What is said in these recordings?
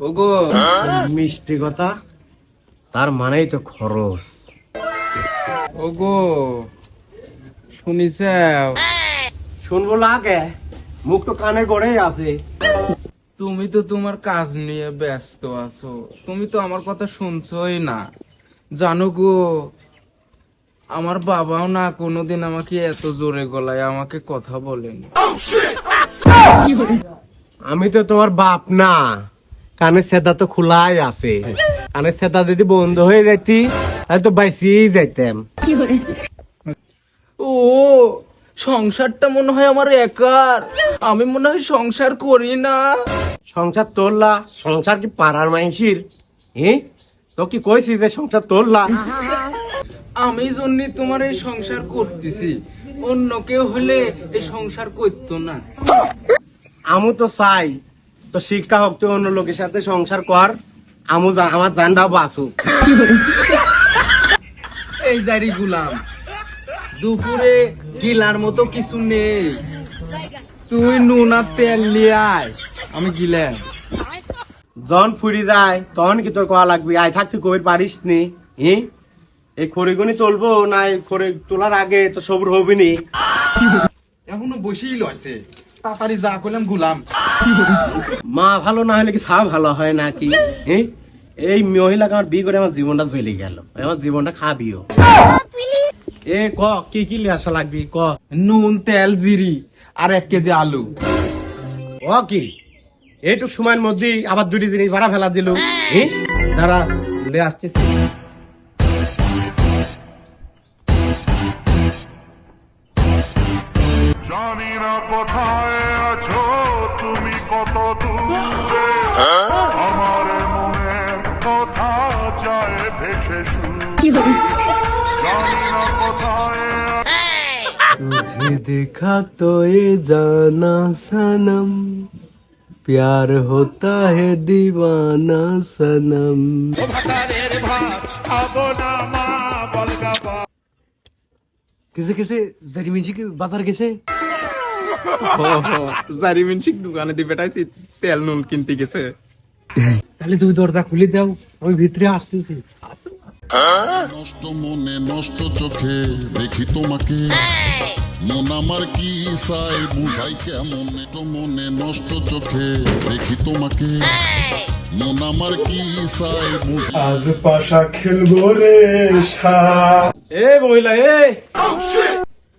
ওগো মিষ্টি কথা, তার মানেই তো খরচ। ওগো শুনিস? শুনবো লাগে, মুখ তো কানের গড়েই আছে। তুমি তো তোমার কাজ নিয়ে ব্যস্ত আছো, তুমি তো আমার কথা শুনছই না। জানো গো, আমার বাবাও না কোনোদিন আমাকে এত জোরে গলায় আমাকে কথা বলেনি। আমি তো তোমার বাপ না, কানের সেদা তো খোলাই আছে। কানের সেদা যদি বন্ধ হয়ে যাইতি তাহলে তো বাইসিয়েই যাইতাম। ও সংসারটা মনে হয় আমার একার, আমি মনে হয় সংসার করি না। সংসার তোরলা? সংসার কি পাড়ার মাইসির? তো কি কইছি যে সংসার তোরলা? আমি জন্য তোমার এই সংসার করতেছি, অন্য কেউ হলে এই সংসার করতো না। আমু তো চাই তো শিক্ষা হোক, তো অন্য লোকের সাথে সংসার কর, আমার জানটাও বাঁচুক। এই জারি গুলাম, দুপুরে গিলার মতো কিছু নেই, তুই নুন আর তেল নিয়ে আয়, আমি গিলাম। জন ফুরি যায় তখন কি তোর কোয়া লাগবি? আয় থাকতে কবির পারিস নি? এই খড়িগুনি তুলবো না? এই খড়ি তোলার আগে তো সবুর হবি নি? এখনো বসেই লইছে, তাড়াতাড়ি যা করলাম গুলাম। মা ভালো না হলে কি সা ভালো হয় নাকি? এই মহিলাকে আমার বিয়ে করে আমার জীবনটা জ্বলে গেল, আমার জীবনটা খাবিও। এ ক কি কি লিয়ে আসা লাগবি ক? নুন তেল জিরি আর 1 কেজি আলু। ও কি এইটুক সময়ের মধ্যে আবার দুটি জিনিস ভাড়া ফেলা দিল? দাঁড়া লে আসতেছি। জানি না কোথায় আছো তুমি, কত দূরে আমার মনের কথা যায় ভেসে শুনে। জানি না কোথায় तुझे देखा तो ये जाना सनम, प्यार होता है दीवाना सनम। किसे किसे जरीमिंची के बाजार किसे? জারিমিন শিখ দোকানে দিয়ে বেটাইছি, তেল নুন কিনতে গেছে। তাহলে তুমি দরজা খুলে দাও, আমি ভিতরে আসতেছি। নষ্ট মনে নষ্ট চোখে দেখি তোমাকে, মন আমার কি চাই বুঝাই কেমন। তো মনে নষ্ট চোখে দেখি তোমাকে, মন আমার কি চাই বুঝাই। আজ পাশা খেলবো রে এ মহিলা এ,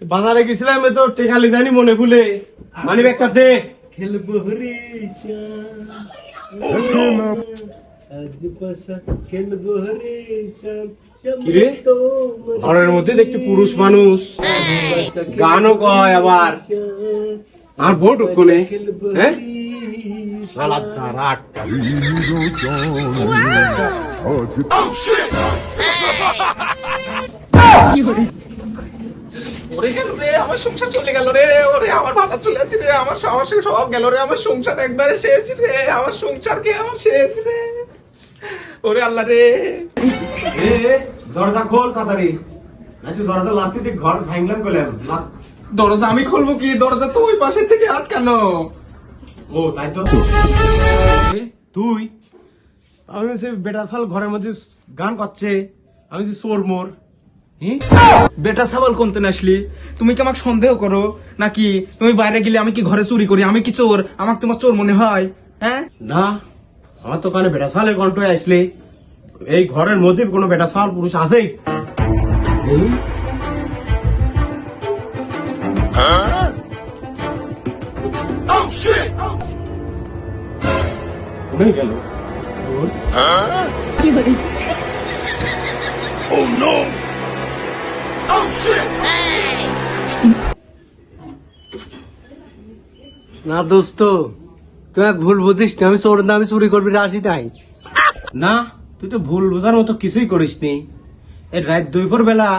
বাজারে গেছিলাম তো টেকালি জানি মনে ভুলে, মানি ব্যাগটা দে। খেলবো রে আজ পাশা খেলবো রে। কিরে ঘরের মধ্যে দেখতে পুরুষ মানুষ, গানও কয় আবার, আর ভোট কোনে? হ্যাঁ শালা তারা আটকা। ওরে গেল রে, আমার সংসার চলে গেল রে, ওরে আমার ভাতা চলে আসি রে, আমার সংসার সব গেল রে, আমার সংসার একবারে শেষ রে, আমার সংসার কে আমার শেষ রে, ওরে আল্লাহ রে। এ দরজা খোল তাড়াতাড়ি, নাকি দরজা লাথি দিয়ে ঘর ভাঙলাম গেলাম। দরজা আমি খুলবো কি, দরজা তো ওই পাশে থেকে আটকানো। ও তাই তো। এ, তুই? আমি সে বেটা সাল ঘরের মধ্যে গান করছে, আমি যে চোর মোর। বেটা সাবাল কোনতে আসলি? তুমি কি আমাকে সন্দেহ করো নাকি? তুমি বাইরে গেলে আমি কি ঘরে চুরি করি? আমি কি চোর? আমাকে তোমার চোর মনে হয়? হ্যাঁ না, আমার তো কানে বেটা সালের কণ্ঠ আসলে, এই ঘরের মধ্যে কোনো বেটা সাল পুরুষ আছে? গেল না দোস্ত, তুই এক ভুল বুঝিস না, আমি চোর না, আমি চুরি করবি রাশি নাই। না তুই তো ভুল বোঝার মতো কিছুই করিস নি। এই রাত 2 বেলা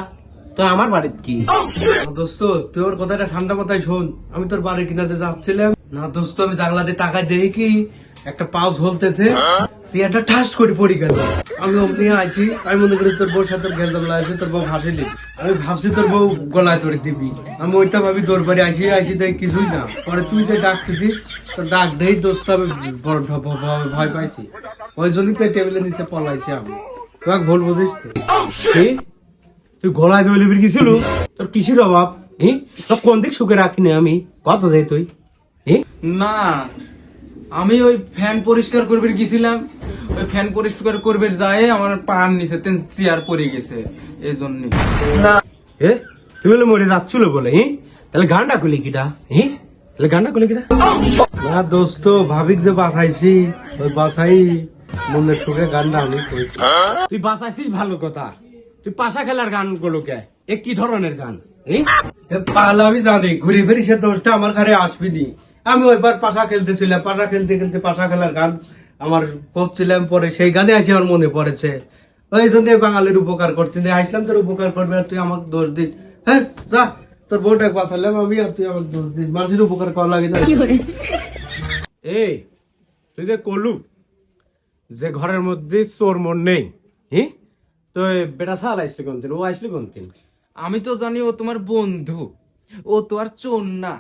তো আমার বাড়ির কি? দোস্ত তুই ওর কথাটা ঠান্ডা মাথায় শোন, আমি তোর বাড়ি কিনাতে যাচ্ছিলাম না দোস্ত, আমি জানলা দিয়ে তাকায় দেখি কি একটা পাউস হলতেছে, চেয়ারটা ঠাস করে পড়ে গেল। আমি অমনি আইছি, আমি মনে করি তোর বউ সাথে গেঞ্জাম লাগছে, তোর বউ ফাঁসিলি, আমি ভাবছি তোর বউ গলায় ধরে দিবি, আমি ওইটা ভাবি তোর বাড়ি আইসি আইসি দেখ কিছুই না। পরে তুই যে ডাকতেছিস তো তো ডাক দেই দোস্ত, আমি বড় ভয় পাইছি, ওই জন্যই তো টেবিলের নিচে পলাইছি আমি। তুই এক ভুল বুঝিস তো। কি? তুই গলায় দই লিবির গেছিল? তোর কিসের অভাব? তোর কোন দিক সুখে রাখিনি আমি? কত দেয় তুই? না, আমি ওই ফ্যান পরিষ্কার করবে গেছিলাম, ওই ফ্যান পরিষ্কার করবে যায় আমার পার নিচে চেয়ার পড়ে গেছে, এই জন্য। তুই বলে মরে যাচ্ছিল বলে, তাহলে গানটা করলি কিটা? তাহলে গানটা করলি কিটা? না দোস্ত, ভাবিক যে বাসাইছি, ওই বাসাই মনের সুখে গানটা আমি করেছি। তুই বাসাইছিস ভালো কথা, তুই পাশা খেলার গান গুলো কে? এ কি ধরনের গান? পাল আমি জানি, ঘুরে ফিরি সে দোষটা আমার ঘরে আসবি দি। আমি ওইবার পাশা খেলতেছিলাম, পাশা খেলতে খেলতে পাশা খেলার গান আমার করছিলাম, পরে সেই গানে আসি আমার মনে পড়েছে। ওই জন্য বাঙালির উপকার করছি, আসলাম তোর উপকার করবে আর তুই আমাকে দোষ দিস। হ্যাঁ যা, তোর বউটা বাঁচালাম আমি আর তুই আমাকে দোষ দিস। মানুষের উপকার করা লাগে না। এই তুই যে করলু যে ঘরের মধ্যে চোর মন নেই, তো বেটা সাল আসলে কোন দিন? ও আসলে কোন দিন? আমি তো জানি ও তোমার বন্ধু, ও তো আর চোর না।